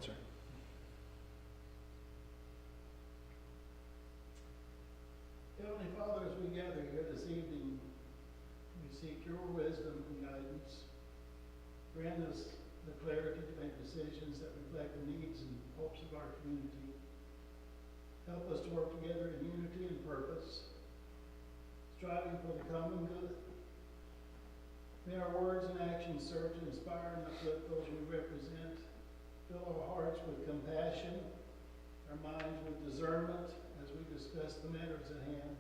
sir. Heavenly Father, as we gather here this evening, we seek your wisdom and guidance. Grant us the clarity to make decisions that reflect the needs and hopes of our community. Help us to work together in unity and purpose, striving for the common good. May our words and actions serve to inspire and uplift those we represent. Fill our hearts with compassion, our minds with discernment as we discuss the matters at hand.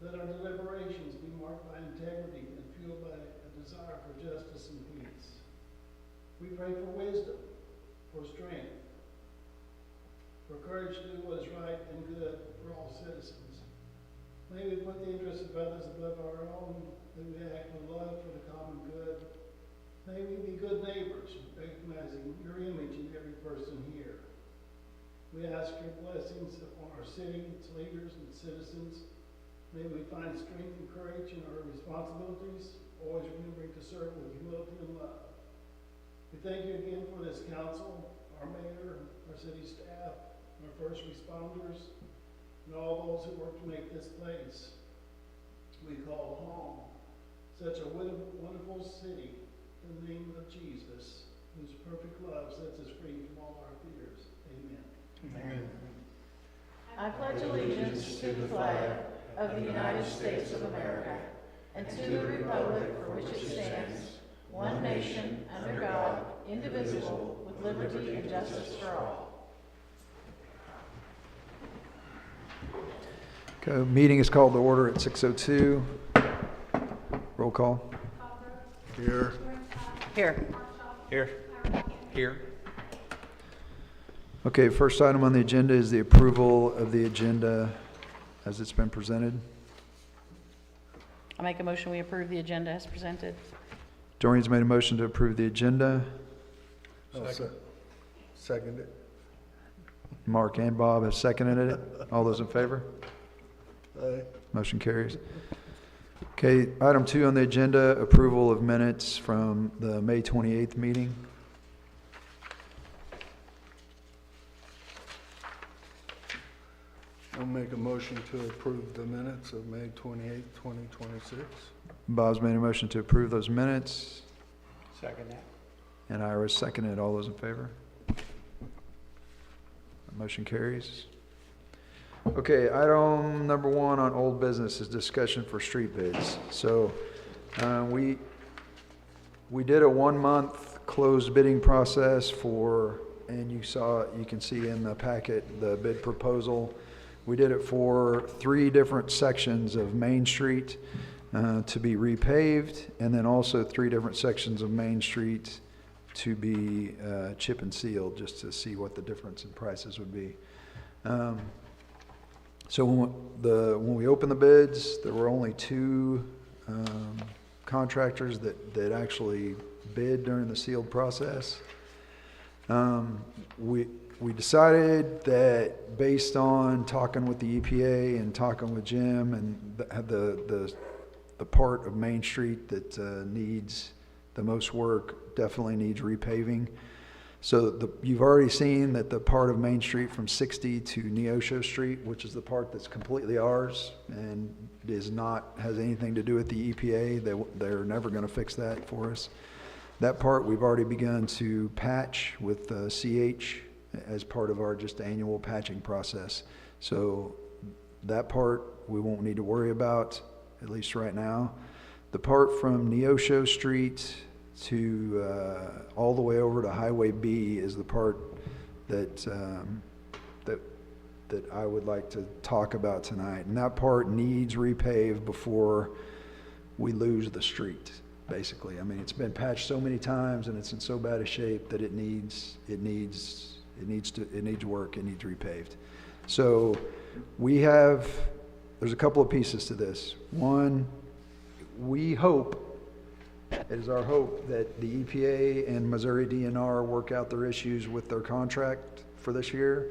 Let our deliberations be marked by integrity and fueled by a desire for justice and peace. We pray for wisdom, for strength, for courage to do what is right and good for all citizens. May we put the interests of others above our own, that we act with love for the common good. May we be good neighbors, recognizing your image in every person here. We ask your blessings upon our city, its leaders, and citizens. May we find strength and courage in our responsibilities, always remembering to serve with humility and love. We thank you again for this council, our mayor, our city staff, our first responders, and all those who work to make this place we call home such a wonderful city in the name of Jesus, whose perfect love sets us free from all our fears. Amen. Amen. I pledge allegiance to the flag of the United States of America and to the republic for which it stands, one nation, under God, indivisible, with liberty and justice for all. Okay, meeting is called to order at 6:02. Roll call. Here. Here. Here. Here. Okay, first item on the agenda is the approval of the agenda as it's been presented. I make a motion we approve the agenda as presented. Doreen's made a motion to approve the agenda. Second it. Mark and Bob have seconded it. All those in favor? Aye. Motion carries. Okay, item 2 on the agenda, approval of minutes from the May 28th meeting. I'll make a motion to approve the minutes of May 28th, 2026. Bob's made a motion to approve those minutes, Second that. and Ira seconded. All those in favor? Motion carries. Okay, item number 1 on old business is discussion for street bids. So we did a 1-month closed bidding process for, and you can see in the packet the bid proposal. We did it for 3 different sections of Main Street to be repaved, and then also 3 different sections of Main Street to be chip and sealed, just to see what the difference in prices would be. So when we opened the bids, there were only 2 contractors that actually bid during the sealed process. We decided that based on talking with the EPA and talking with Jim and the part of Main Street that needs the most work definitely needs repaving. So you've already seen that the part of Main Street from 60 to Neosho Street, which is the part that's completely ours and has anything to do with the EPA, they're never going to fix that for us. That part we've already begun to patch with CH as part of our just annual patching process. So that part we won't need to worry about, at least right now. The part from Neosho Street to all the way over to Highway B is the part that I would like to talk about tonight. And that part needs repaved before we lose the street, basically. I mean, it's been patched so many times and it's in so bad a shape that it needs work, it needs repaved. So there's a couple of pieces to this. One, it is our hope that the EPA and Missouri DNR work out their issues with their contract for this year.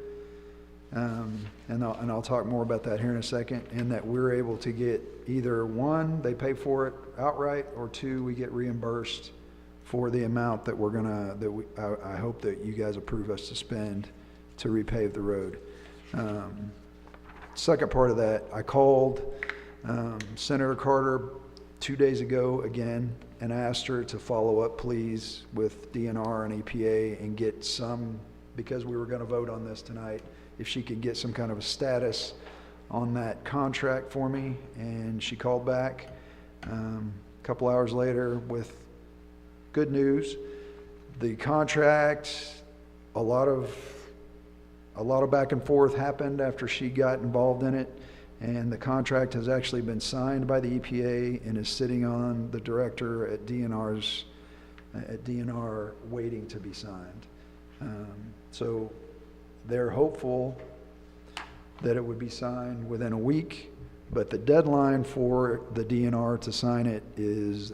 And I'll talk more about that here in a second, and that we're able to get either 1, they pay for it outright, or 2, we get reimbursed for the amount that we're gonna, I hope that you guys approve us to spend to repave the road. Second part of that, I called Senator Carter 2 days ago again and asked her to follow up, please, with DNR and EPA and get some, because we were going to vote on this tonight, if she could get some kind of a status on that contract for me. And she called back a couple hours later with good news. The contract, a lot of back and forth happened after she got involved in it, and the contract has actually been signed by the EPA and is sitting on the director at DNR waiting to be signed. So they're hopeful that it would be signed within a week, but the deadline for the DNR to sign it is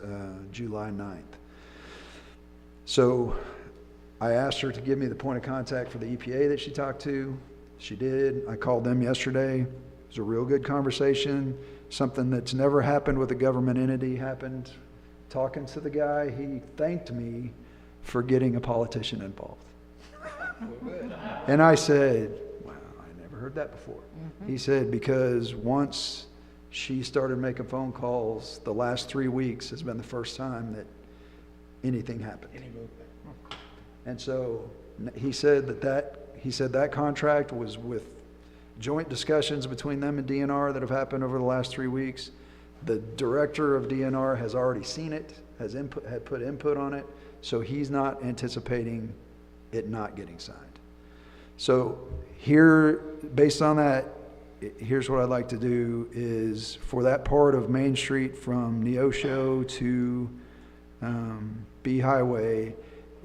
July 9th. So I asked her to give me the point of contact for the EPA that she talked to. She did. I called them yesterday. It was a real good conversation. Something that's never happened with a government entity happened. Talking to the guy, he thanked me for getting a politician involved. And I said, wow, I never heard that before. He said, because once she started making phone calls, the last 3 weeks has been the first time that anything happened. And so he said that contract was with joint discussions between them and DNR that have happened over the last 3 weeks. The director of DNR has already seen it, had put input on it, so he's not anticipating it not getting signed. So here, based on that, here's what I'd like to do is for that part of Main Street from Neosho to B Highway,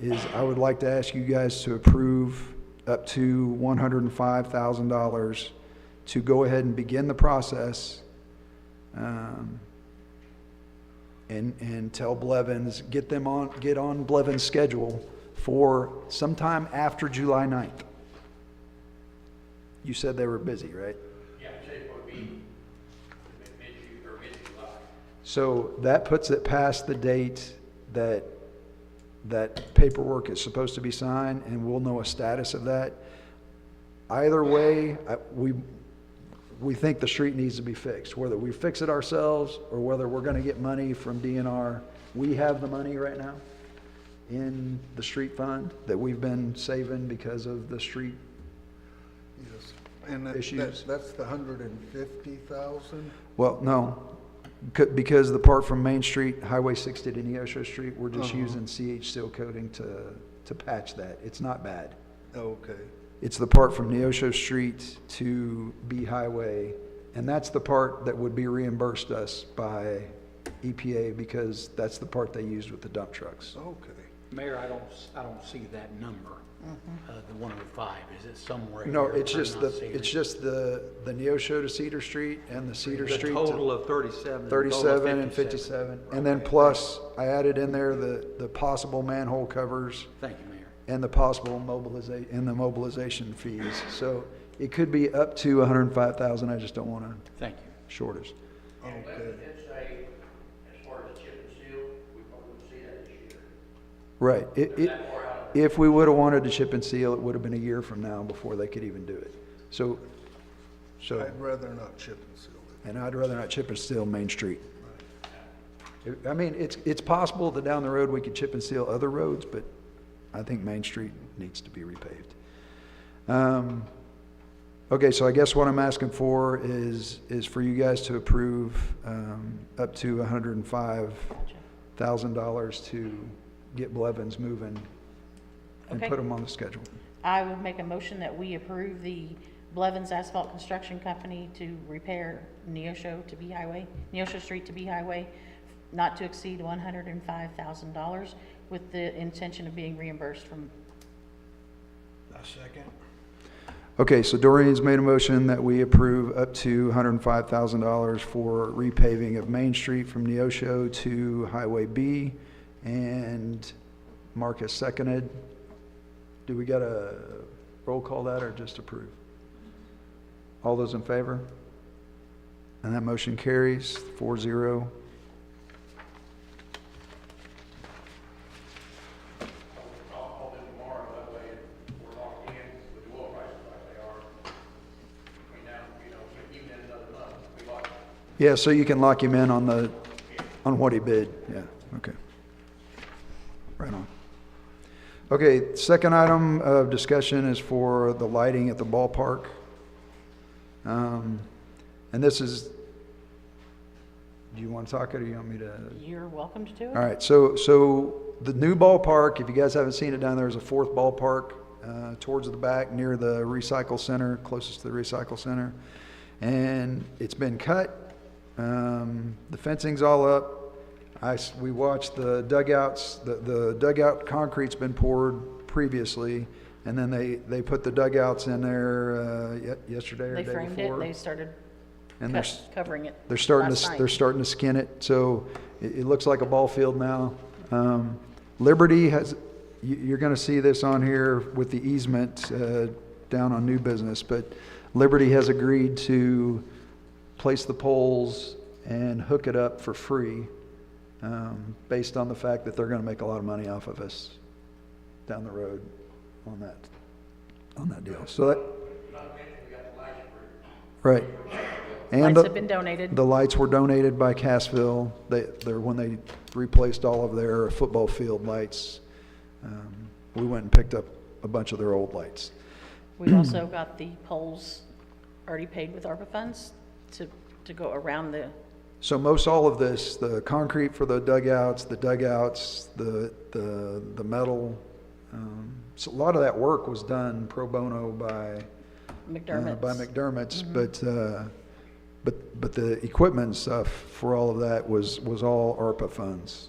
is I would like to ask you guys to approve up to $105,000 to go ahead and begin the process, and tell Blevins, get on Blevins' schedule for sometime after July 9th. You said they were busy, right? Yeah, it would be mid-July. So that puts it past the date that paperwork is supposed to be signed, and we'll know a status of that. Either way, we think the street needs to be fixed, whether we fix it ourselves or whether we're going to get money from DNR. We have the money right now in the street fund that we've been saving because of the street Yes. And issues. that's the 150,000? Well, no, because the part from Main Street, Highway 60 to Neosho Street, we're just using CH seal coating to patch that. It's not bad. Okay. It's the part from Neosho Street to B Highway, and that's the part that would be reimbursed us by EPA because that's the part they used with the dump trucks. Okay. Mayor, I don't see that number, the 105. Is it somewhere? No, here? it's I'm just not seeing it. the Neosho to Cedar Street and the Cedar Street The to total of 37. 37 and 57. And then plus, I added in there the possible manhole covers Thank you, Mayor. and the possible mobilization fees. So it could be up to 105,000. I just don't want to Thank you. short us. Okay. It's as far as the chip and seal, we probably won't see that this year. Right. That far out. If we would have wanted to chip and seal, it would have been a year from now before they could even do it. So, I'd rather not chip and seal it. and I'd rather not chip and seal Main Street. I mean, it's possible that down the road we could chip and seal other roads, but I think Main Street needs to be repaved. Okay, so I guess what I'm asking for is for you guys to approve up to $105,000 to get Blevins moving and Okay. put them on the schedule. I would make a motion that we approve the Blevins Asphalt Construction Company to repair Neosho Street to B Highway, not to exceed $105,000, with the intention of being reimbursed from. A second. Okay, so Doreen's made a motion that we approve up to $105,000 for repaving of Main Street from Neosho to Highway B, and Mark has seconded. Do we got a roll call that or just approve? All those in favor? And that motion carries 4-0. Yeah, so you can lock him in on what he bid, yeah, okay. Right on. Okay, second item of discussion is for the lighting at the ballpark. And this is, do you want to talk it or you want me to? You're welcome to do it. All right, so the new ballpark, if you guys haven't seen it down there, is a fourth ballpark towards the back near the recycle center, closest to the recycle center. And it's been cut. The fencing's all up. We watched the dugouts, the dugout concrete's been poured previously, and then they put the dugouts in there yesterday or They the day framed before. it, they started And covering it they're starting last to, night. they're starting to skin it, so it looks like a ball field now. Liberty has, you're gonna see this on here with the easement, down on New Business, but Liberty has agreed to place the poles and hook it up for free, based on the fact that they're gonna make a lot of money off of us down the road on that deal, so that, Not mentioned, we got the lights for right. And Lights the- have been donated. The lights were donated by Cassville. They're when they replaced all of their football field lights. We went and picked up a bunch of their old lights. We've also got the poles already paid with ARPA funds to go around the, So most all of this, the concrete for the dugouts, the metal, so a lot of that work was done pro bono by McDermott's. McDermott's, but the equipment and stuff for all of that was all ARPA funds,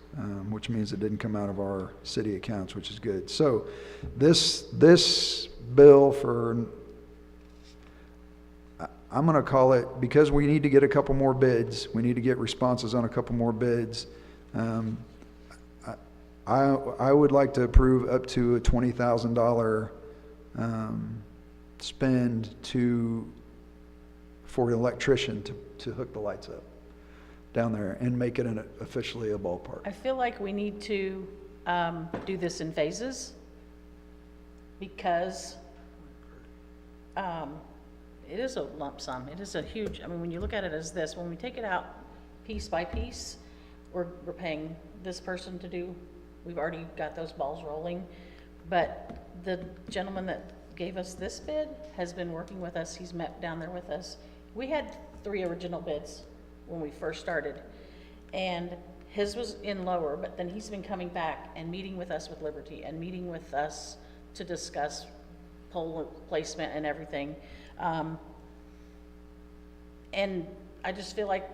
which means it didn't come out of our city accounts, which is good. So this bill for, I'm gonna call it, because we need to get a couple more bids, we need to get responses on a couple more bids. I would like to approve up to a $20,000 spend for an electrician to hook the lights up down there and make it officially a ballpark. I feel like we need to do this in phases because it is a lump sum. It is a huge, I mean, when you look at it as this, when we take it out piece by piece, we're paying this person to do, we've already got those balls rolling. But the gentleman that gave us this bid has been working with us. He's met down there with us. We had 3 original bids when we first started, and his was in lower, but then he's been coming back and meeting with us with Liberty and meeting with us to discuss pole placement and everything. And I just feel like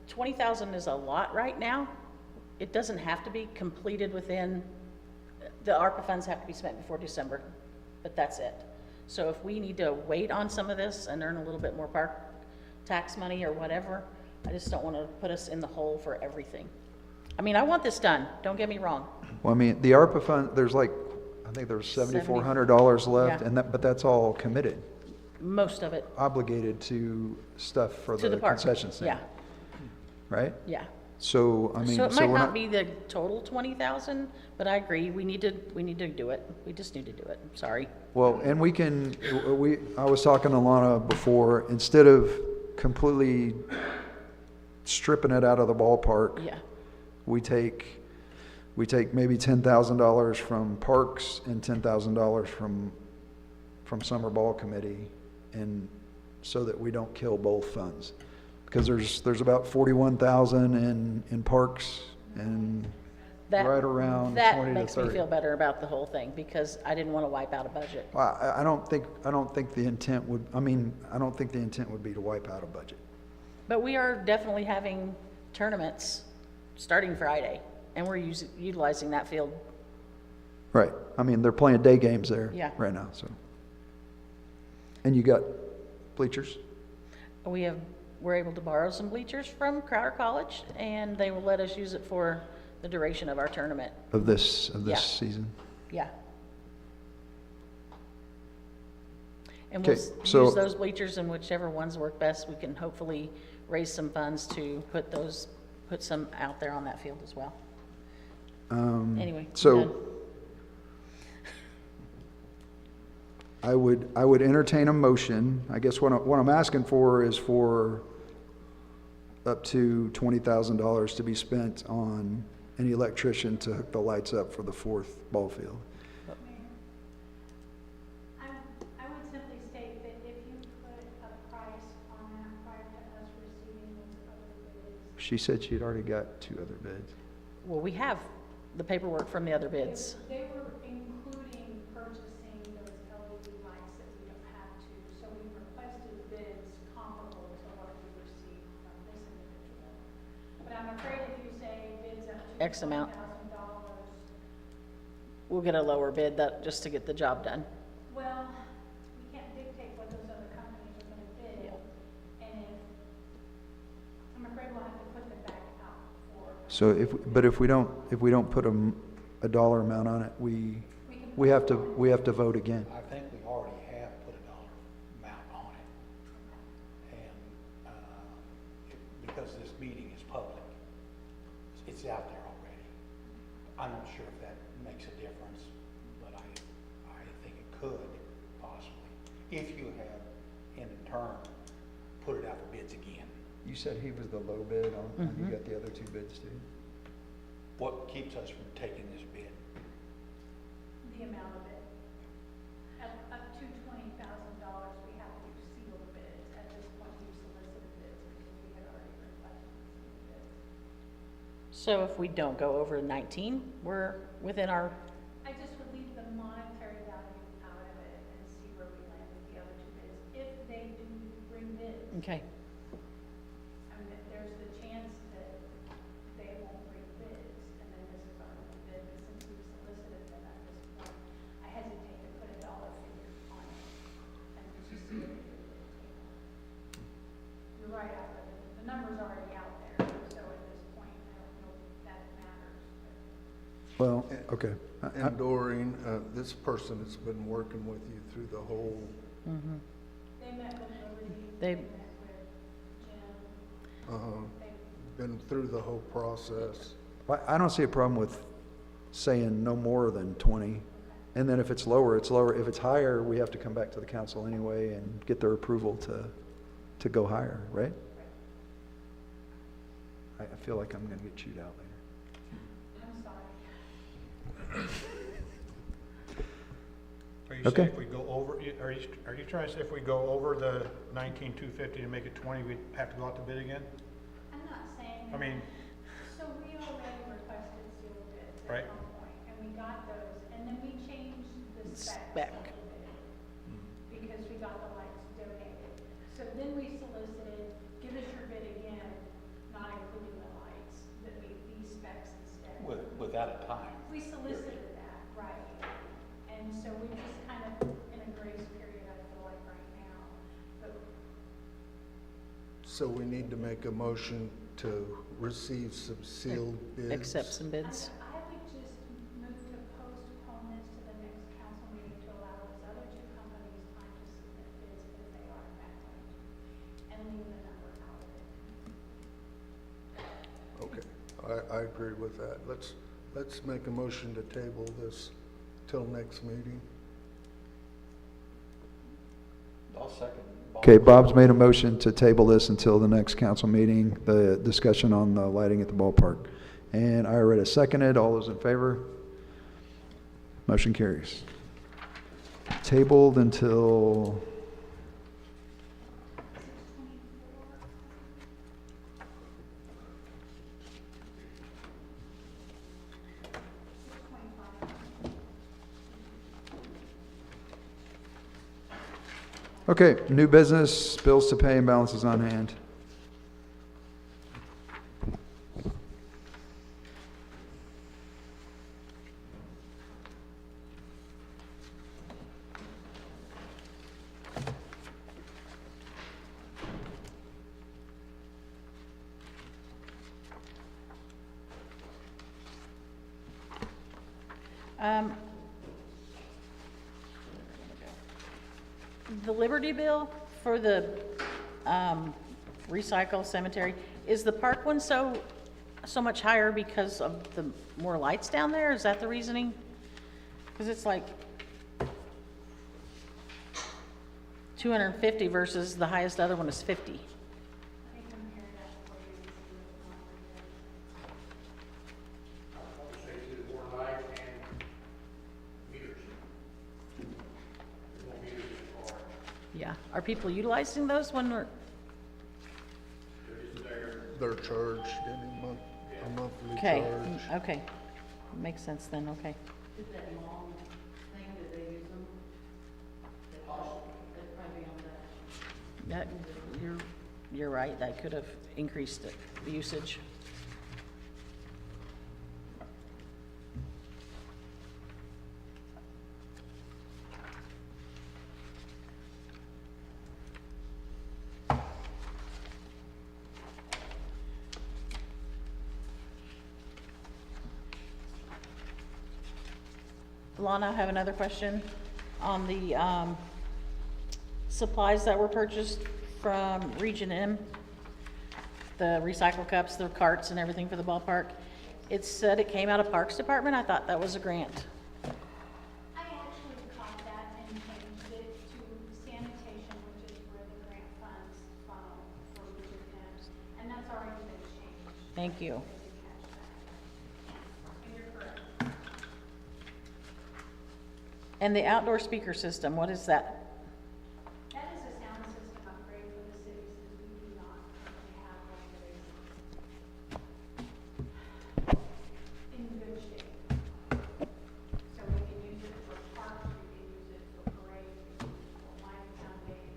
20,000 is a lot right now. It doesn't have to be completed within, the ARPA funds have to be spent before December, but that's it. So if we need to wait on some of this and earn a little bit more park tax money or whatever, I just don't want to put us in the hole for everything. I mean, I want this done, don't get me wrong. Well, I mean, the ARPA fund, there's like, I think there's $7,400 left, Yeah. but that's all committed, Most of it obligated to stuff for to the the park. concession stand, Yeah, right? yeah. So, I mean, So it so might we're not not, be the total 20,000, but I agree, we need to do it. We just need to do it, sorry. well, and I was talking to Lana before, instead of completely stripping it out of the ballpark, Yeah, we take maybe $10,000 from parks and $10,000 from summer ball committee, and so that we don't kill both funds, because there's about 41,000 in parks and that, right around 20 that to makes me 30. feel better about the whole thing, because I didn't want to wipe out a budget. Well, I don't think the intent would, I don't think the intent would be to wipe out a budget. But we are definitely having tournaments starting Friday, and we're utilizing that field. Right. I mean, they're playing day games there Yeah. right now, so. And you got bleachers? We're able to borrow some bleachers from Crowder College, and they will let us use it for the duration of our tournament. Of this Yeah. season? Yeah. And we'll Okay, so- use those bleachers, and whichever ones work best, we can hopefully raise some funds to put some out there on that field as well. Anyway, I'm So done. I would entertain a motion. I guess what I'm asking for is for up to $20,000 to be spent on any electrician to hook the lights up for the fourth ball field. I would simply state that if you put a price on that prior to us receiving those other bids, She said she'd already got 2 other bids. Well, we have the paperwork from the other bids. they were including purchasing those LED lights that we don't have to. So we requested bids comparable to what we received from this individual. But I'm afraid if you say bids up to X amount. $20,000, We'll get a lower bid that, just to get the job done. well, we can't dictate what those other companies are gonna bid. And if, I'm afraid we'll have to put them back out for. So if we don't put a dollar amount on it, we have to vote again. I think we already have put a dollar amount on it. And, because this meeting is public, it's out there already. I'm not sure if that makes a difference, but I think it could possibly, if you have in turn put it out for bids again. You said he was the low bid on, you got the other 2 bids too? What keeps us from taking this bid? The amount of it. Up to $20,000, we have to seal the bids. At this point, we solicited bids because we had already requested sealed bids. So if we don't go over 19, we're within our, I just would leave the monetary value out of it and see where we land with the other 2 bids. If they do bring bids, okay. I mean, there's the chance that they won't bring bids, and then this is our only bid, but since we've solicited them at this point, I hesitate to put a dollar figure on it, and just see what they do. You're right, Albert, the number's already out there, so at this point, I don't know if that matters. Well, okay. And Doreen, this person has been working with you through the whole, They met with Liberty, They- they met with Jim, been through the whole process. I don't see a problem with saying no more than 20. And then if it's lower, it's lower. If it's higher, we have to come back to the council anyway and get their approval to go higher, right? I feel like I'm gonna get chewed out later. I'm sorry. Are you Okay. saying if we go over, are you trying to say if we go over the 19,250 to make it 20, we'd have to go out to bid again? I'm not saying. I mean, So we already requested sealed bids Right. at one point, and we got those, and then we changed the specs Spec. of the bid, because we got the lights donated. So then we solicited, give us your bid again, not including the lights, that meet these specs instead. Without a time. We solicited that, right, and so we just kind of in a grace period, I feel like right now, but So we need to make a motion to receive some sealed bids. Accept some bids. I would just move to postpone this to the next council meeting to allow those other 2 companies time to submit bids if they are in fact going to, and leave the number out of it. Okay, I agree with that. Let's make a motion to table this till next meeting. I'll second. Okay, Bob's made a motion to table this until the next council meeting, the discussion on the lighting at the ballpark. And I already seconded. All those in favor? Motion carries. Tabled until, okay, new business, bills to pay and balances on hand. The Liberty bill for the recycle cemetery, is the park one so much higher because of the more lights down there? Is that the reasoning? Because it's like 250 versus the highest other one is 50. Let me compare that for you. Are people utilizing those when we're, They're charged a monthly okay, charge. okay. Makes sense then, okay. Is that long thing that they use them? They'd probably be on that. That, you're right, that could have increased the usage. Lana, I have another question on the supplies that were purchased from Region M, the recycle cups, the carts and everything for the ballpark. It said it came out of Parks Department. I thought that was a grant. I actually caught that and changed it to sanitation, which is where the grant funds funnel for Region M, and that's already been changed. Thank you. I did catch that. And you're correct. And the outdoor speaker system, what is that? That is a sound system upgrade for the city since we do not currently have one that is in good shape. So we can use it for parks, we can use it for parades, we can use it for live sound days.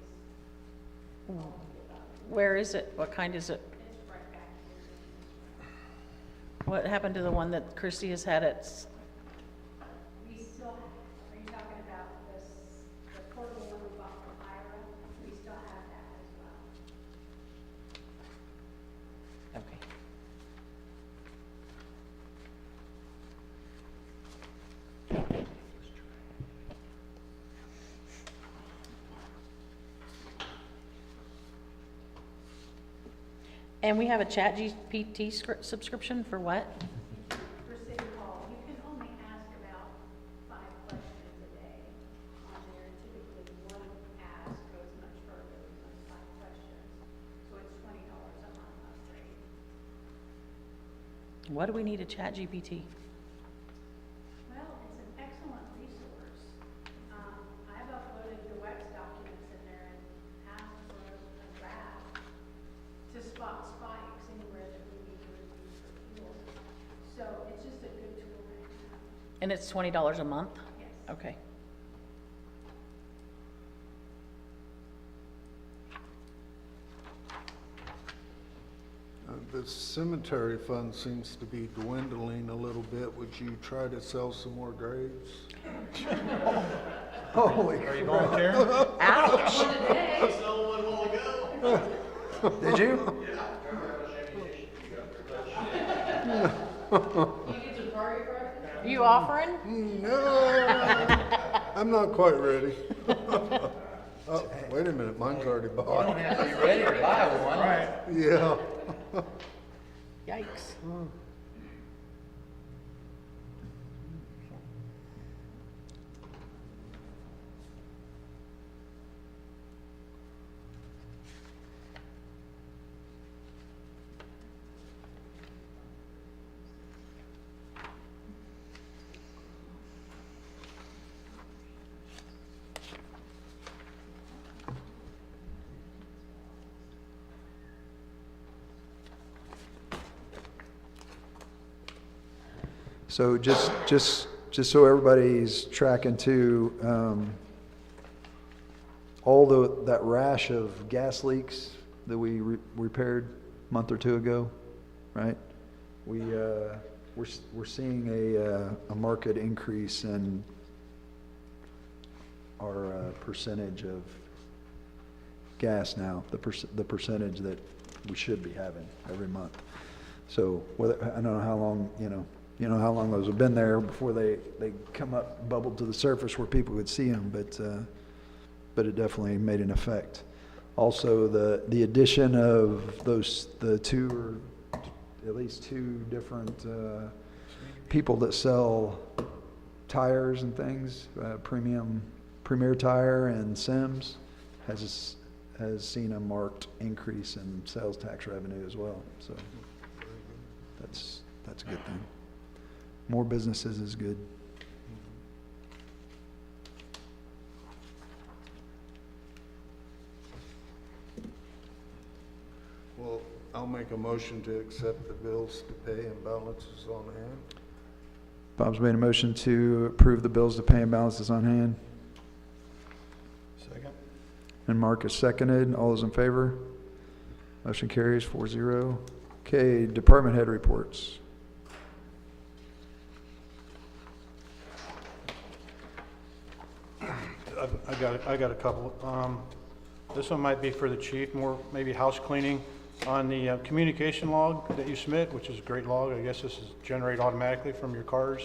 All of the above. Where is it? What kind is it? It's right back here in this room. What happened to the one that Christie has had at, We still have, are you talking about this, the portable one we bought from Ira? We still have that as well. okay. And we have a Chat GPT subscription for what? For City Hall, you can only ask about 5 questions a day on there. Typically, one ask goes much further than those 5 questions. So it's $20 a month upgrade. What do we need a Chat GPT? Well, it's an excellent resource. I've uploaded the WEX documents in there and asked for a draft to spot spikes anywhere that we need to review for fuel. So it's just a good tool to have. And it's $20 a month? Yes. Okay. The cemetery fund seems to be dwindling a little bit. Would you try to sell some more graves? Holy Are you going there? Ouch! Did you? Are you offering? No, I'm not quite ready. Oh, wait a minute, mine's already bought. have to be ready to buy one. Right. Yeah. Yikes. So just so everybody's tracking too, all that rash of gas leaks that we repaired a month or two ago, right? We're seeing a market increase in our percentage of gas now, the percentage that we should be having every month. So whether, I don't know how long, you know how long those have been there before they come up, bubbled to the surface where people could see them, but it definitely made an effect. Also, the addition of at least two different people that sell tires and things, Premier Tire and Sims, has seen a marked increase in sales tax revenue as well. So that's a good thing. More businesses is good. make a motion to accept the bills to pay and balances on hand. Bob's made a motion to approve the bills to pay and balances on hand. Second? And Mark is seconded. All those in favor? Motion carries 4-0. Okay, department head reports. I got a couple. This one might be for the chief, more maybe house cleaning. On the communication log that you submit, which is a great log, I guess this is generated automatically from your cars.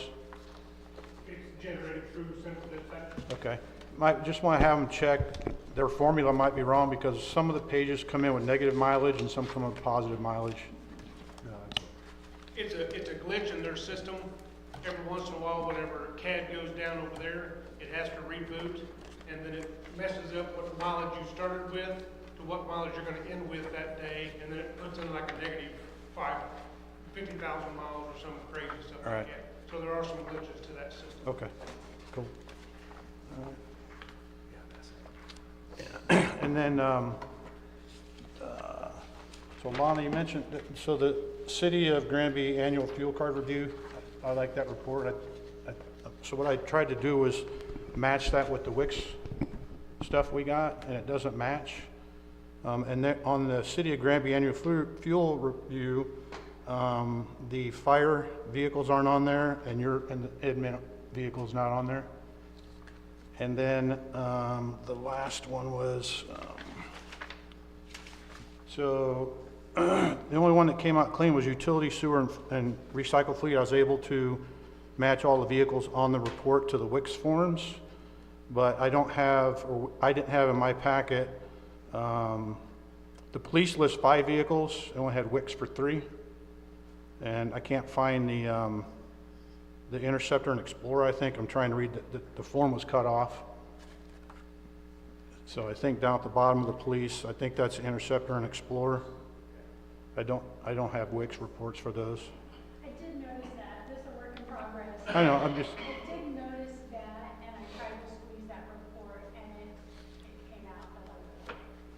It's generated through central dispatch. Okay. Might just want to have them check. Their formula might be wrong because some of the pages come in with negative mileage and some come in with positive mileage. It's a glitch in their system. Every once in a while, whenever CAD goes down over there, it has to reboot, and then it messes up what mileage you started with to what mileage you're gonna end with that day, and then it puts in like a negative 50,000 miles or some crazy stuff All like right. that. So there are some glitches to that system. Okay, cool. And then, so Lana, you mentioned, so the City of Granby Annual Fuel Card Review, I like that report. So what I tried to do was match that with the Wix stuff we got, and it doesn't match. And then on the City of Granby Annual Fuel Review, the fire vehicles aren't on there, and the admin vehicle's not on there. And then the last one was, so the only one that came out clean was utility, sewer, and recycle fleet. I was able to match all the vehicles on the report to the Wix forms, but I don't have, or I didn't have in my packet, the police lists 5 vehicles. I only had Wix for 3, and I can't find the Interceptor and Explorer. I think I'm trying to read the form was cut off. So I think down at the bottom of the police, I think that's Interceptor and Explorer. I don't have Wix reports for those. I did notice that, this is a work in progress. I know, I'm just, I did notice that, and I tried to squeeze that report, and it came out a little bit.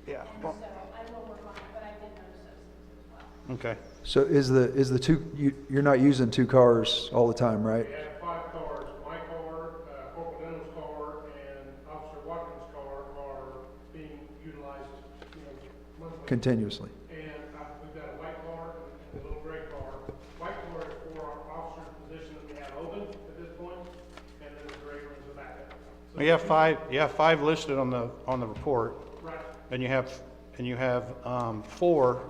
yeah. And so I will work on it, but I did notice those things as well. Okay. So is the two, you're not using 2 cars all the time, right? We have 5 cars. My car, Corporal Denham's car, and Officer Watkins' car are being utilized, monthly. Continuously. And we've got a white car and a little gray car. White car is for our officer's position that we have open at this point, and then the gray one's the backup. So You have 5 listed on the report, right, and you have 4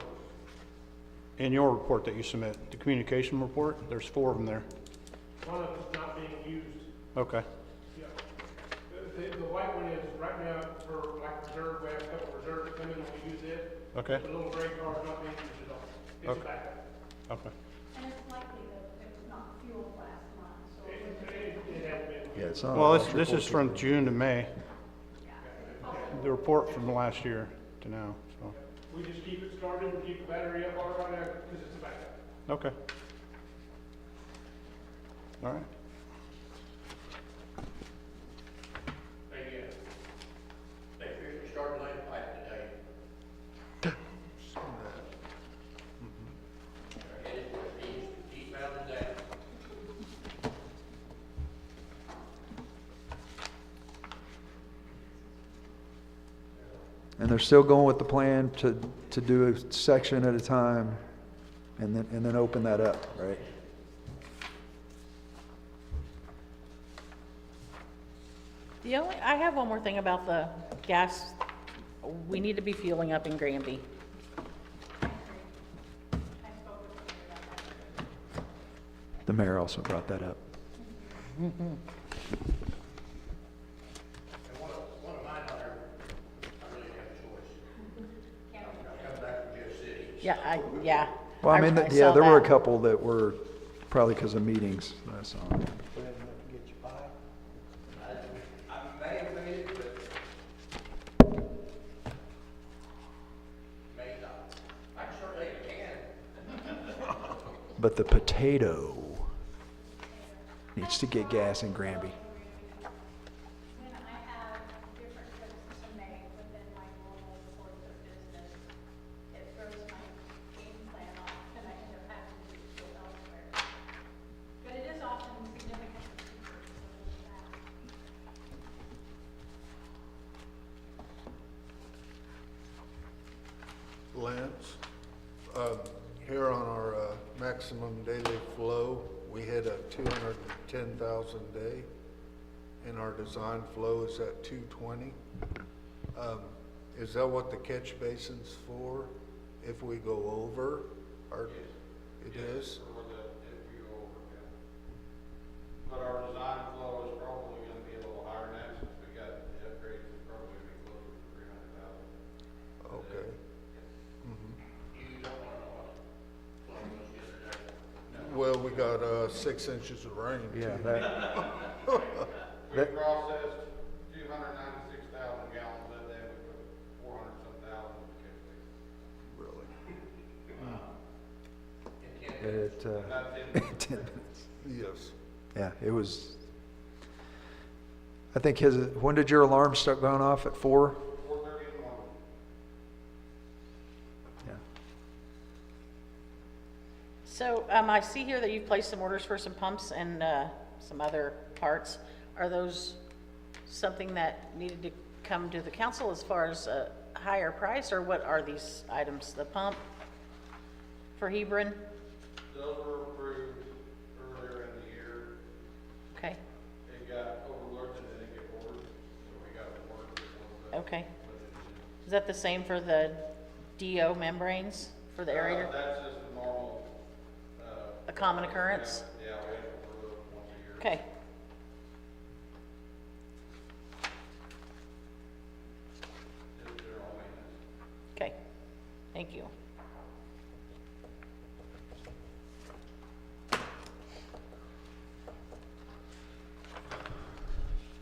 in your report that you submit, the communication report. There's 4 of them there. one of them's not being used. Okay. Yeah. The white one is right now for like reserve. We have a couple reserves that come in and we use it. Okay. The little gray car is not being used at all. It's a Okay. backup. Okay. And it's likely that it was not fueled last month, so it was. It hasn't been. Yeah, it's not. Well, a this is from June to May. Yeah. The report from last year to now. So. We just keep it started and keep the battery up all right now because it's a backup. Okay. All right. They officially started laying pipe today. They're headed eastbound and down. And they're still going with the plan to do a section at a time and then open that up, right? I have one more thing about the gas. We need to be fueling up in Granby. I spoke with them about that. The mayor also brought that up. And one of mine on there, I really have a choice. I come back from Jeff City. Yeah. Well, I mean, saw there were a that. couple that were probably because of meetings. I saw. Go ahead and get you by. I may have made it, but may not. I certainly can. But the potato needs to get gas in Granby. When I have different trips to make within my normal course of business, it throws my game plan flow, we hit a 210,000 day, and our design flow is at 220. Is that what the catch basin's for, if we go over? Or it is? But our design flow is probably gonna be a little higher than that, since we got the upgrades, it's probably gonna be closer to 300,000. Okay. You don't want to know what flow was yesterday. Well, we got 6 inches of rain. Yeah, too. We processed 296,000 gallons that day, we put 400-some thousand in the catch basin. Really? At 10 minutes. Yes. Yeah, it was, I think when did your alarm start going off? At 4? 4:30 in the morning. Yeah. So, I see here that you've placed some orders for some pumps and, some other parts. Are those something that needed to come to the council as far as a higher price, or what are these items? The pump for Hebron? Those were approved earlier in the year. Okay, It got overlooked and didn't get ordered, so we got ordered. okay. Is that the same for the DO membranes for the aerator? That's just a normal, A common occurrence? yeah, we have to order those once a year. Okay. Just general maintenance. Okay, thank you.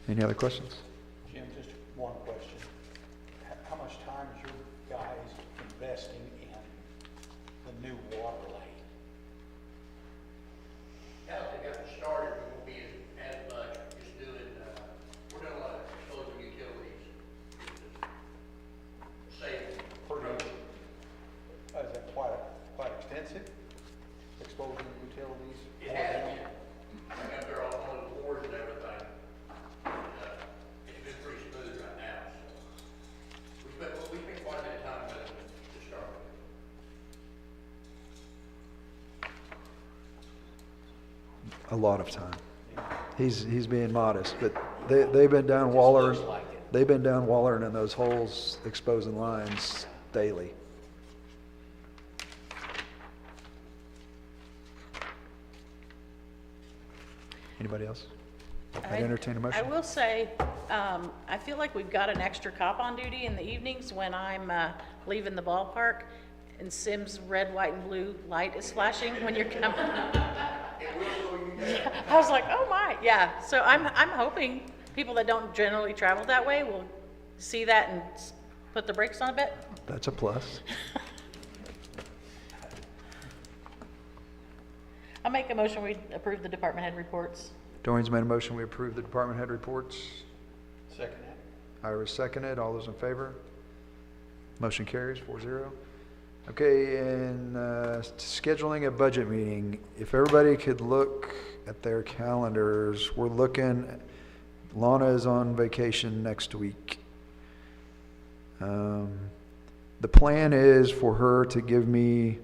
Any other questions? Jim, just one question. How much time is your guys investing in the new water lane? Now that they got started, we won't be as much, just doing, we're doing a lot of exposing utilities. Saving. Pretty, is that quite extensive? Exposing utilities? It has been, I got there all the boards and everything. It's been pretty smooth right now, so. We spent quite a bit of time with it to start with. A lot of time. He's being modest, but they've been down Waller. looks like it. They've been down Waller and in those holes exposing lines daily. Anybody else? I'd entertain a I motion. will say, I feel like we've got an extra cop on duty in the evenings when I'm leaving the ballpark, and Sim's red, white, and blue light is flashing when you're coming. I was like, oh my, yeah. So I'm hoping people that don't generally travel that way will see that and put the brakes on a bit. That's a plus. I'll make a motion, we approve the department head reports. Doreen's made a motion, we approve the department head reports. Second that? Ira seconded, all those in favor? Motion carries 4-0. Okay, and scheduling a budget meeting. If everybody could look at their calendars, we're looking, Lana is on vacation next week. The plan is for her to give me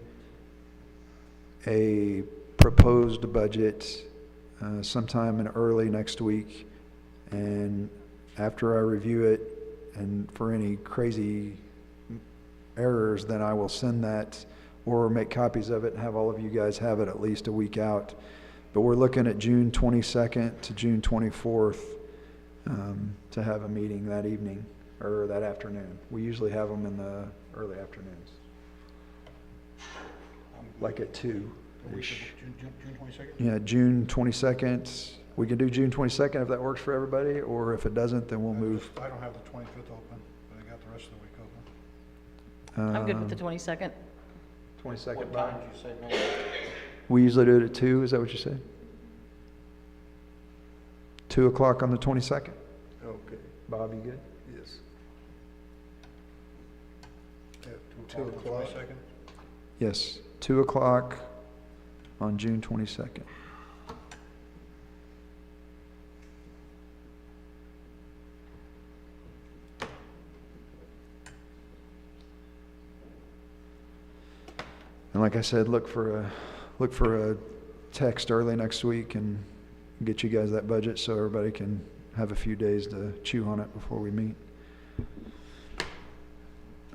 a proposed budget sometime in early next week, and after I review it, and for any crazy errors, then I will send that or make copies of it and have all of you guys have it at least a week out. But we're looking at June 22nd to June 24th to have a meeting that evening or that afternoon. We usually have them in the early afternoons, like at 2. The week of June 22nd? Yeah, June 22nd. We can do June 22nd if that works for everybody, or if it doesn't, then we'll move. I don't have the 25th open, but I got the rest of the week open. I'm good with the 22nd. 22nd, What Bob? time did you say, Mel? We usually do it at 2, is that what you said? 2 o'clock on the 22nd? Okay, Bob, you good? yes. At 2 on the o'clock. 22nd? Yes, 2 o'clock on June 22nd. And like I said, look for a text early next week and get you guys that budget so everybody can have a few days to chew on it before we meet.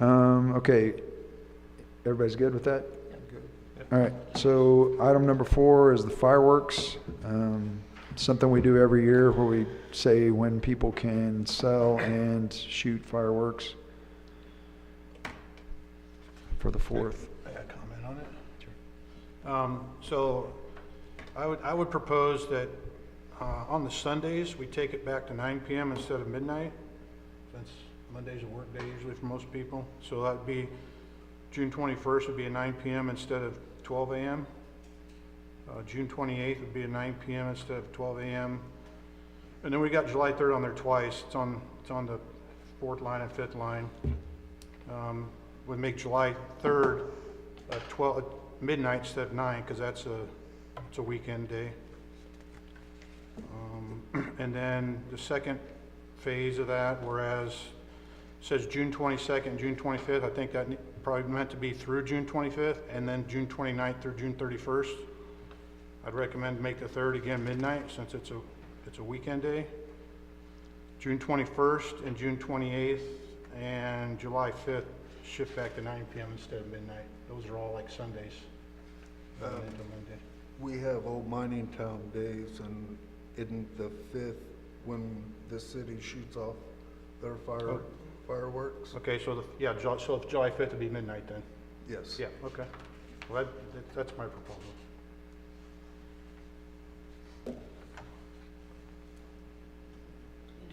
Okay, everybody's good with that? All right, so item number 4 is the fireworks. Something we do every year where we say when people can sell and shoot fireworks for the 4th. I got a comment on it. So I would propose that on the Sundays, we take it back to 9 PM instead of midnight, since Monday's a work day usually for most people. So that'd be June 21st would be at 9 PM instead of 12 AM. June 28th would be at 9 PM instead of 12 AM. And then we got July 3rd on there twice. It's on the 4th line and 5th line. Would make July 3rd at 12 midnight instead of 9, because it's a weekend day. And then the second phase of that, whereas it says June 22nd, June 25th, I think that probably meant to be through June 25th, and then June 29th through June 31st. I'd recommend make the 3rd again midnight, since it's a weekend day. June 21st and June 28th and July 5th shift back to 9 PM instead of midnight. Those are all like Sundays. Going into Monday. We have Old Mining Town Days, and isn't the 5th when the city shoots off their fireworks? Okay, so so if July 5th would be midnight then? Yes. Yeah, okay. Well, that's my proposal.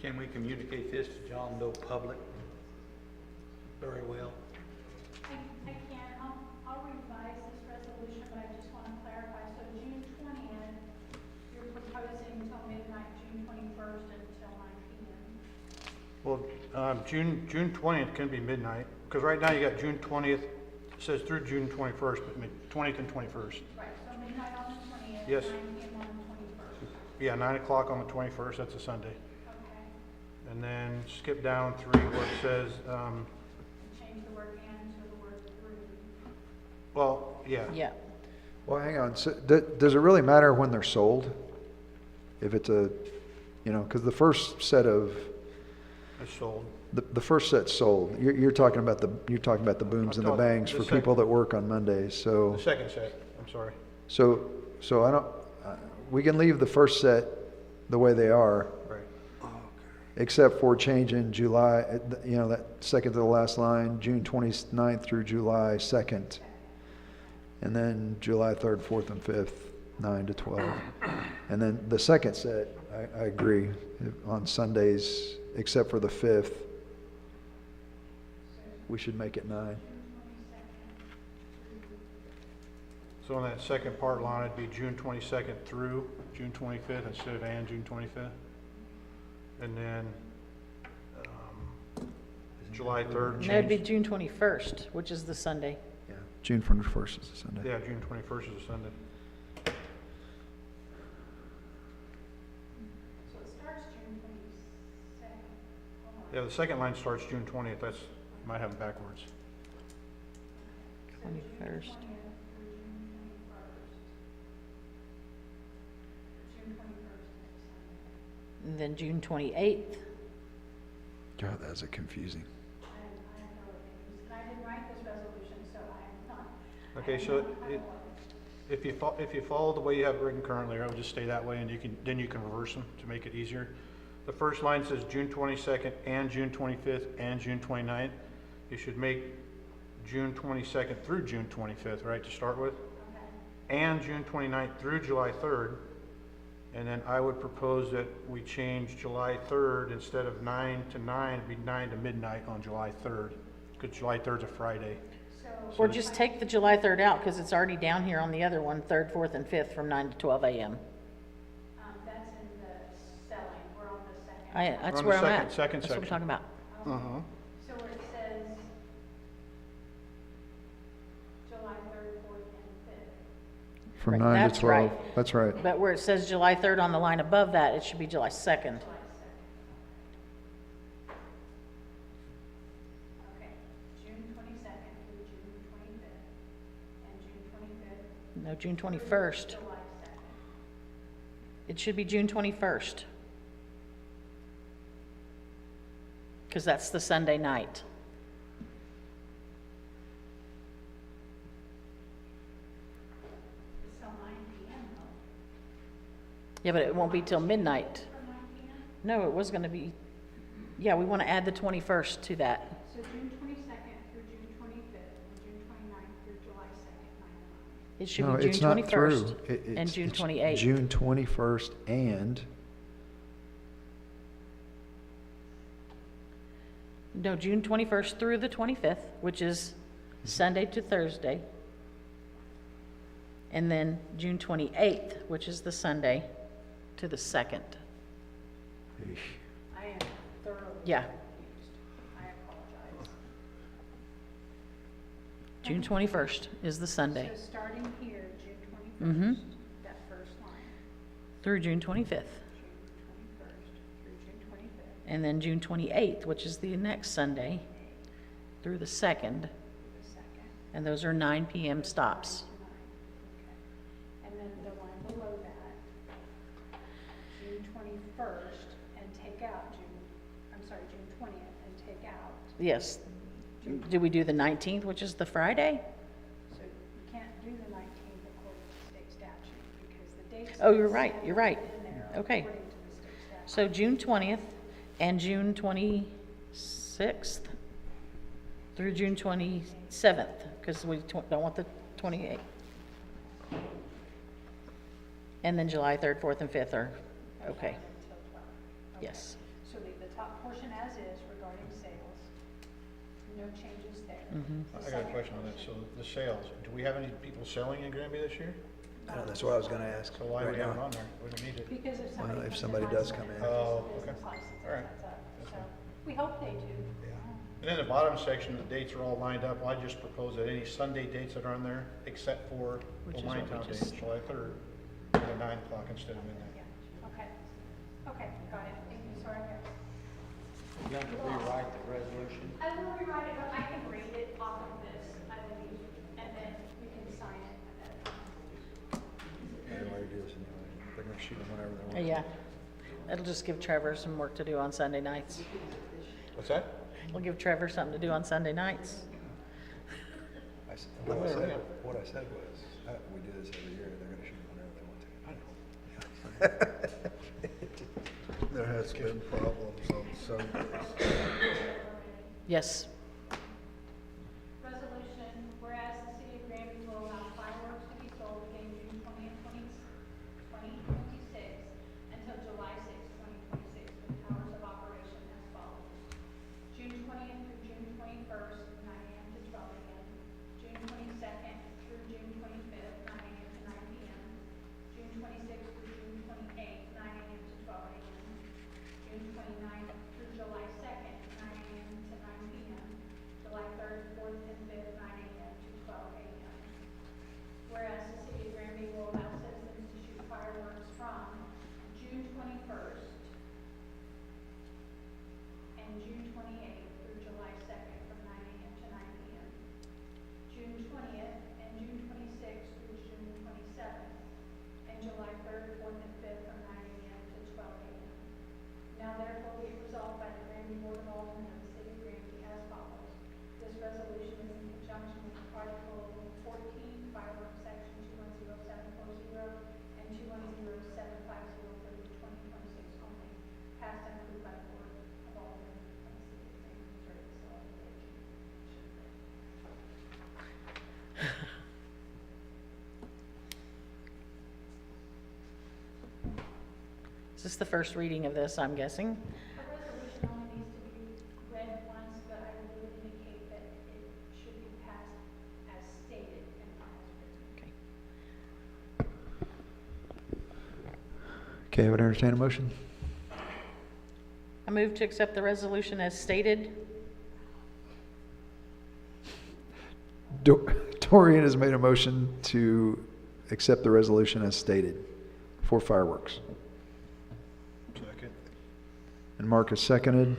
Can we communicate this to John Doe public very well? I can, I'll revise this resolution, but I just want to clarify, so June 20th, you're proposing until midnight, June 21st until 9 PM. Well, June 20th can be midnight, because right now you got June 20th, it says through June 21st, but 20th and 21st. Right, so midnight on the 20th, Yes. 9 PM on the 21st. Yeah, 9 o'clock on the 21st, that's a Sunday. Okay, And then skip down 3 where it says, change the word "and" to the word "through." well, yeah. Yeah. Well, hang on, so, does it really matter when they're sold? If it's because the first set of, It's sold. the first set's sold. You're talking about the booms and the I'm talking- bangs the for second- people that work on Mondays, so. The second set, I'm sorry. So I don't, we can leave the first set the way they are, Right. except for changing July, that second to the last line, June 29th through July 2nd. And then July 3rd, 4th, and 5th, 9 to 12. And then the second set, I agree, on Sundays, except for the 5th, we should make it 9. So on that second part line, it'd be June 22nd through June 25th instead of and June 25th. And then July 3rd And that'd be change. June 21st, which is the Sunday. Yeah. June 21st is a Sunday. Yeah, June 21st is a Sunday. So it starts June 22nd. Hold on. Yeah, the second line starts June 20th. That's, might have it backwards. So June 21st. 20th through June 21st. June 21st next Sunday. And then June 28th. God, that's a confusing. I am really confused, and I didn't write this resolution, so I am not. Okay, so if you follow the way you have it written currently, I would just stay that way, and then you can reverse them to make it easier. The first line says June 22nd and June 25th and June 29th. You should make June 22nd through June 25th, right, to start with, and June 29th through July 3rd. And then I would propose that we change July 3rd, instead of 9 to 9, it'd be 9 to midnight on July 3rd, because July 3rd's a Friday. Or just take the July 3rd out, because it's already down here on the other one, 3rd, 4th, and 5th from 9 to 12 a.m. That's in the selling, we're on the second. That's We're on where the I'm at. second That's what I'm section. talking about. Uh-huh. So where it says July 3rd, 4th, and 5th. From Right, 9 that's to 12. right. That's right. But where it says July 3rd on the line above that, it should be July 2nd. July 2nd. Okay, June 22nd through June 25th, and June 25th, No, June 21st. July 2nd. It should be June 21st. Because that's the Sunday night. It's till 9 PM though. Yeah, but it won't be till midnight. For 9 PM? No, it was going to be, yeah, we want to add the 21st to that. So June 22nd through June 25th, and June 29th through July 2nd, 9 to 9. It should No, be it's June not 21st through. and June It's 28th. June 21st and, No, June 21st through the 25th, which is Sunday to Thursday. And then June 28th, which is the Sunday to the 2nd. I am thoroughly Yeah. confused. I apologize. June 21st is the Sunday, So starting here, June Mhm. 21st, that first line, through June 25th. June 21st through June 25th, And then June 28th, which is the next Sunday, through the 2nd. the second. And those are 9 PM stops. To 9, okay. And then the line below that, June 21st, and take out June 20th, and take out, Yes. Do we do the 19th, which is the Friday? so you can't do the 19th according to state statute, because the dates. Oh, you're right, you're right. In there Okay. according to the state statute. So June 20th and June 26th through June 27th, because we don't want the 28th. And then July 3rd, 4th, and 5th are, okay, Until 12. Okay. yes. So leave the top portion as is regarding sales. No changes there. Mhm. The I got a second question on that. portion. So the sales, do we have any people selling in Granby this year? I know, that's what I was gonna ask. So why do right we have it now. on there? We don't need it. Because if Well, somebody. if comes somebody and does buys come it, in. it's a Oh, business okay. license, All right. that's up. That's So, fine. we hope they do. And in the bottom section, the dates are all lined up. I just propose that any Sunday dates that are on there, except for Which the is what we Town just- date, July 3rd, at 9 o'clock instead of midnight. Yeah, okay. Okay, got it. Thank you, sorry, guys. You have to rewrite the resolution. I will rewrite it, but I can read it off of this, I believe, and then we can sign it at that time. They already do this anyway. They're gonna shoot them whenever they want. Yeah. It'll just give Trevor some work to do on Sunday nights. What's that? We'll give Trevor something to do on Sunday nights. What I said was, we do this every year, they're gonna shoot them whenever they want to. I know. There has been problems on Sundays. Yes. Resolution, whereas the city of Granby will allow fireworks to be sold beginning June 20th, 2026 until July 6th, 2026, with hours of operation as follows. June 20th through June 21st, 9 a.m. to 12 a.m. June 22nd through June 25th, 9 a.m. to 9 p.m. June 26th through June 28th, 9 a.m. to 12 a.m. June 29th through July 2nd, 9 a.m. to 9 p.m. July 3rd, 4th, and 5th, 9 a.m. to 12 a.m. Whereas the city of Granby will allow citizens to shoot fireworks from June 21st and June 28th through July 2nd from 9 a.m. to 9 p.m. June 20th and June 26th through June 27th, and July 3rd, 4th, and 5th from 9 a.m. to 12 a.m. Now therefore be resolved by the Granby Board of Aldermen of the city of Granby as follows. This resolution is in conjunction with Article 14, Fireworks Section 210740 and 210750 for the 2026 only, passed and approved by the Board of Aldermen of the city of Granby, Missouri, so on the day of June. Is this the first reading of this, I'm guessing? A resolution only needs to be read once, but I would indicate that it should be passed as stated and not as written. Okay. Okay, I would entertain a motion. I move to accept the resolution as stated. Dorian has made a motion to accept the resolution as stated for fireworks. Second. And Mark has seconded.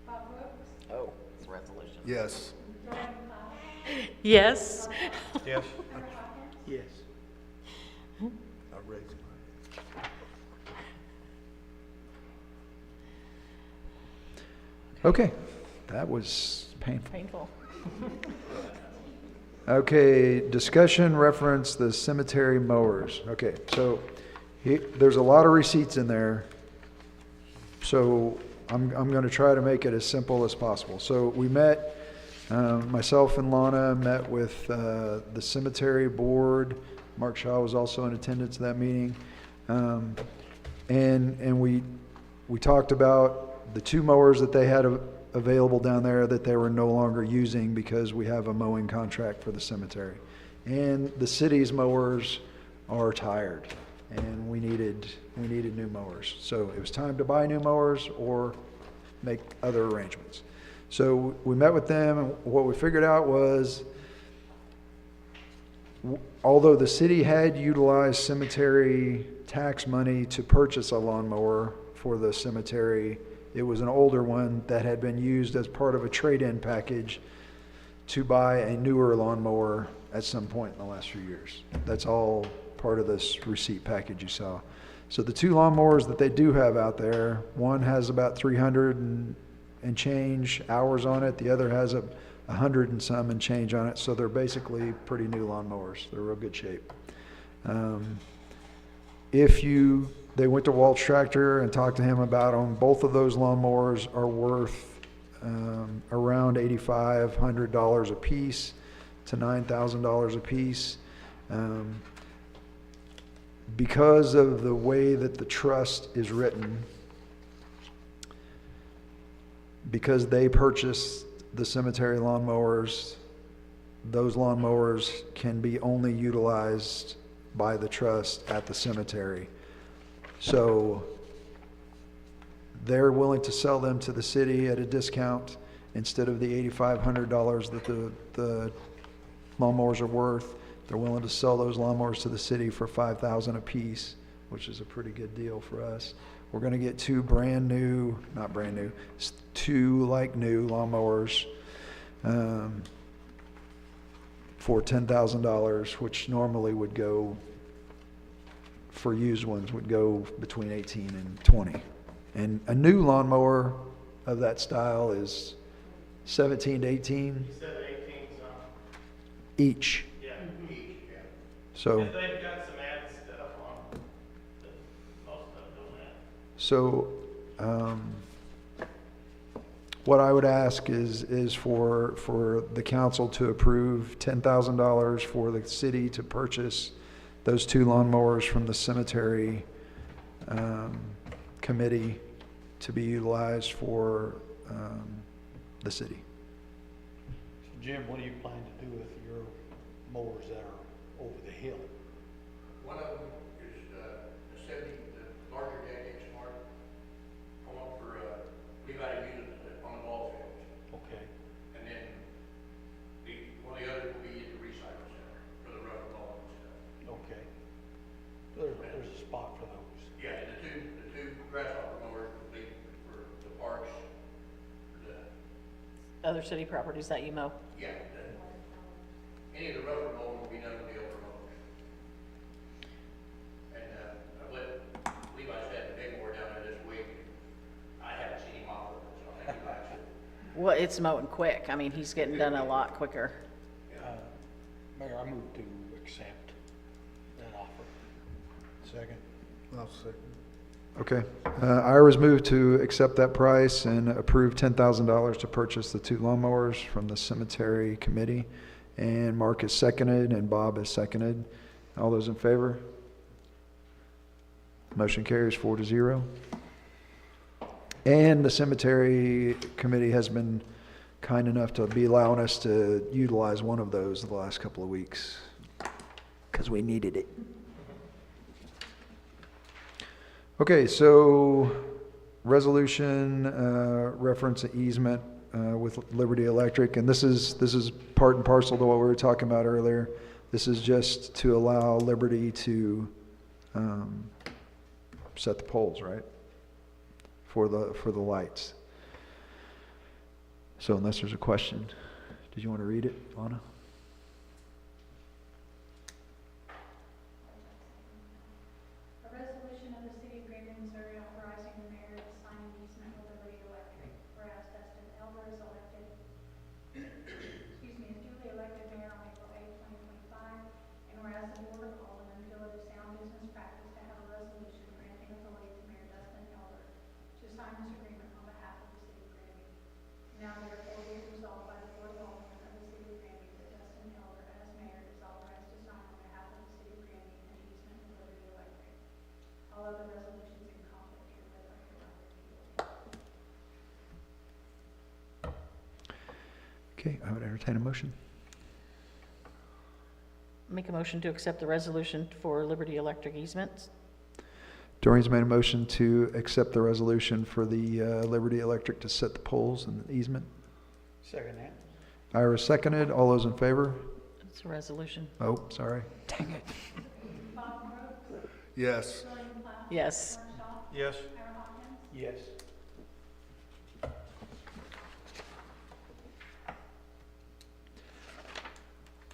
Bob Brooks, Oh, it's a resolution. Yes. Brian Powell, Yes. Yes. Member Hawkins, Yes. I raised mine. Okay, that was painful. Painful. Okay, discussion reference the cemetery mowers. Okay, so there's a lot of receipts in there. So I'm going to try to make it as simple as possible. So we met, myself and Lana met with the cemetery board. Mark Shaw was also in attendance at that meeting. And we talked about the 2 mowers that they had available down there that they were no longer using because we have a mowing contract for the cemetery. And the city's mowers are tired and we needed new mowers. So it was time to buy new mowers or make other arrangements. So we met with them, and what we figured out was, although the city had utilized cemetery tax money to purchase a lawnmower for the cemetery, it was an older one that had been used as part of a trade-in package to buy a newer lawnmower at some point in the last few years. That's all part of this receipt package you saw. So the 2 lawnmowers that they do have out there, one has about 300 and change hours on it. The other has 100 and some and change on it. So they're basically pretty new lawnmowers. They're real good shape. They went to Waltz Tractor and talked to him about them. Both of those lawnmowers are worth around $8,500 a piece to $9,000 a piece. Because of the way that the trust is written, because they purchased the cemetery lawnmowers, those lawnmowers can be only utilized by the trust at the cemetery. So they're willing to sell them to the city at a discount instead of the $8,500 that the lawnmowers are worth. They're willing to sell those lawnmowers to the city for $5,000 a piece, which is a pretty good deal for us. We're going to get 2 brand new, not brand new, 2 like new lawnmowers for $10,000, which normally would go, for used ones, would go between 18 and 20. And a new lawnmower of that style is 17 to 18 You said 18 some. each. Yeah, each, yeah. So. And they've got some added stuff on them, that most of them don't have. So, what I would ask is for the council to approve $10,000 for the city to purchase those 2 lawnmowers from the cemetery committee to be utilized for the city. Jim, what do you plan to do with your mowers that are over the hill? One of them is the 70, the larger deck inch mark. I want for Levi to use it on the ball field. Okay. And then one of the others will be at the recycle center for the rubber ball and stuff. Okay. There's a spot for those. Yeah, and the two grasshopper mowers will be for the parks, for the, Other city properties that you mow. yeah, any of the rubber mowing will be done with the older mowers. And I've let Levi set the big mower down there this week. I haven't seen him off of it, so I think he likes it. Well, it's mowing quick. I mean, he's getting done a lot quicker. Mayor, I move to accept that offer. Second. I'll second. Okay. Ira's moved to accept that price and approve $10,000 to purchase the 2 lawnmowers from the cemetery committee. And Mark is seconded and Bob is seconded. All those in favor? Motion carries 4-0. And the cemetery committee has been kind enough to be allowing us to utilize one of those the last couple of weeks because we needed it. Okay, so resolution reference an easement with Liberty Electric, and this is part and parcel to what we were talking about earlier. This is just to allow Liberty to set the poles, right? For the lights. So unless there's a question, did you want to read it, Lana? A resolution of the City of Grandview, Missouri authorizing the mayor to sign an easement with Liberty Electric, whereas Dustin as a board of aldermen feel it is sound business practice to have a resolution granting authority to Mayor Dustin Elder to sign this agreement on behalf of the city of Granby. Now therefore be it resolved by the board of aldermen of the city of Granby that Dustin Elder as mayor is authorized to sign on behalf of the city of Granby an easement with Liberty Electric. All other resolutions in conflict herewith are hereby repealed. Okay, I would entertain a motion. Make a motion to accept the resolution for Liberty Electric easements. Doreen's made a motion to accept the resolution for the Liberty Electric to set the poles and the easement. Second that. Ira seconded. All those in favor? It's a resolution. Oh, sorry. Dang it. Bob Brooks, Yes. William Plow, Yes. Mark Shaw, Yes. Ira Hawkins, Yes.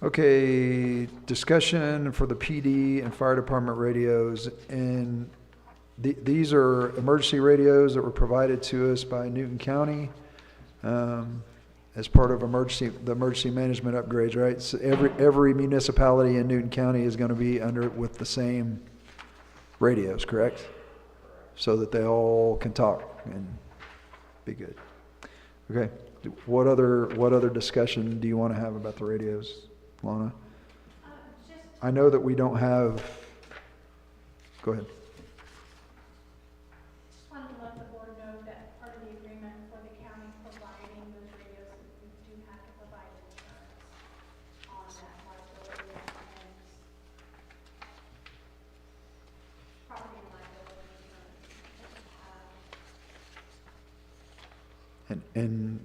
Okay, discussion for the PD and fire department radios. And these are emergency radios that were provided to us by Newton County as part of the emergency management upgrades, right? So every municipality in Newton County is going to be with the same radios, correct? So that they all can talk and be good. Okay, what other discussion do you want to have about the radios, Lana? just I know that we don't have, go ahead. Just wanted to let the board know that part of the agreement for the county providing those radios, we do have to provide insurance on that liability and property and liability insurance. And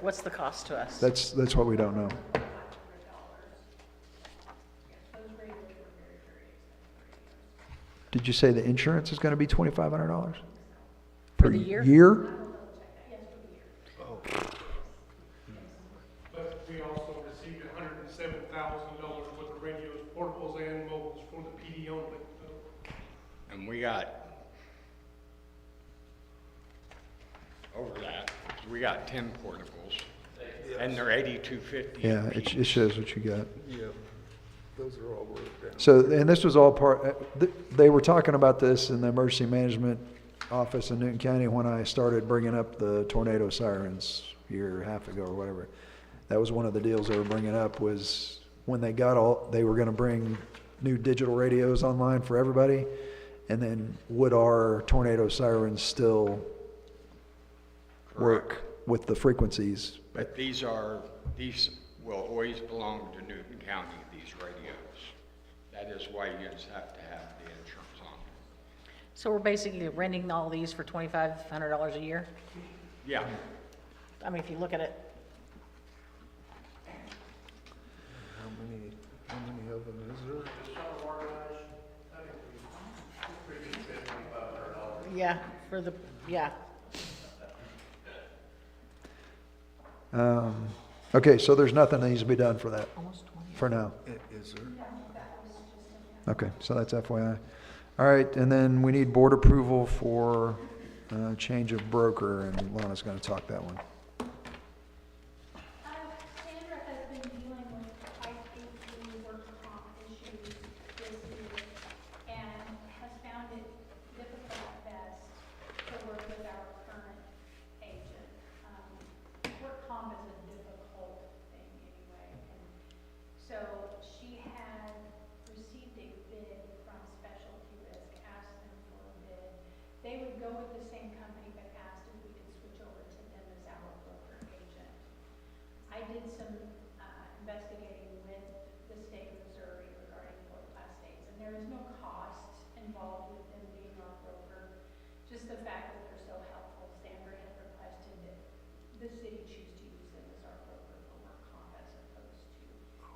What's the cost to us? that's what we don't know. $500. Yes, those radios were very, very expensive radios. Did you say the insurance is going to be $2,500? For the year? Yes, for the year. But we also received $107,000 worth of radios, portables and mobiles for the PD only. So And we got over that, we got 10 portables, and they're 8250. Yeah, it shows what you got. Yeah. Those are all wrote down. So, and this was all they were talking about this in the emergency management office in Newton County when I started bringing up the tornado sirens a year and a half ago or whatever. That was one of the deals they were bringing up, was when they were going to bring new digital radios online for everybody. And then would our tornado sirens still work with the frequencies? But these will always belong to Newton County, these radios. That is why you just have to have the insurance on them. So we're basically renting all these for $2,500 a year? Yeah, I mean, if you look at it, How many of them is there? Some of our guys, I think we pretty good spend $2,500. yeah, for the, yeah. Okay, so there's nothing that needs to be done for that, Almost 20. for now. Is there? Okay, so that's FYI. All right, and then we need board approval for change of broker, and Lana's going to talk that one. Sandra has been dealing with IPP work comp issues this year and has found it difficult at best to work with our current agent. Work comp is a difficult thing anyway, and so she had received a bid from Specialty Risk, asked them for a bid. They would go with the same company, but asked if we could switch over to them as our broker agent. I did some investigating with the state of Missouri regarding fourth class states, and there is no cost involved with them being our broker. Just the fact that they're so helpful. Sandra had requested that the city choose to use them as our broker for work comp as opposed to,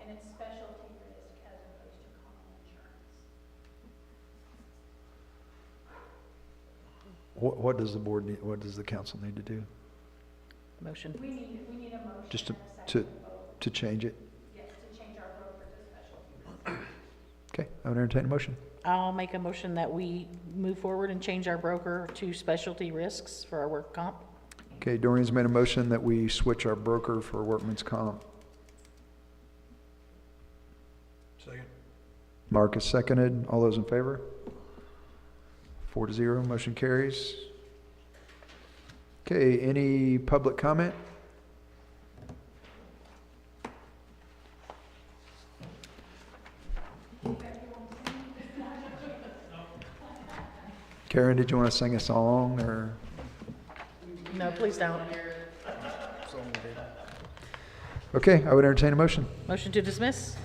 and it's specialty risk as opposed to common insurance. What does the board need, what does the council need to do? Motion. We need a motion Just and a to second vote. to change it? Yes, to change our broker to specialty risk. Okay, I would entertain a motion. I'll make a motion that we move forward and change our broker to Specialty Risks for our work comp. Okay, Doreen's made a motion that we switch our broker for workman's comp. Second. Mark is seconded. All those in favor? 4-0, motion carries. Okay, any public comment? Karen, did you want to sing a song, or? No, please don't. Okay, I would entertain a motion. Motion to dismiss?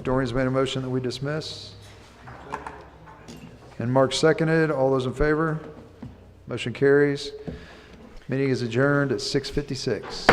Doreen's made a motion that we dismiss. And Mark seconded. All those in favor? Motion carries. Meeting is adjourned at 6:56.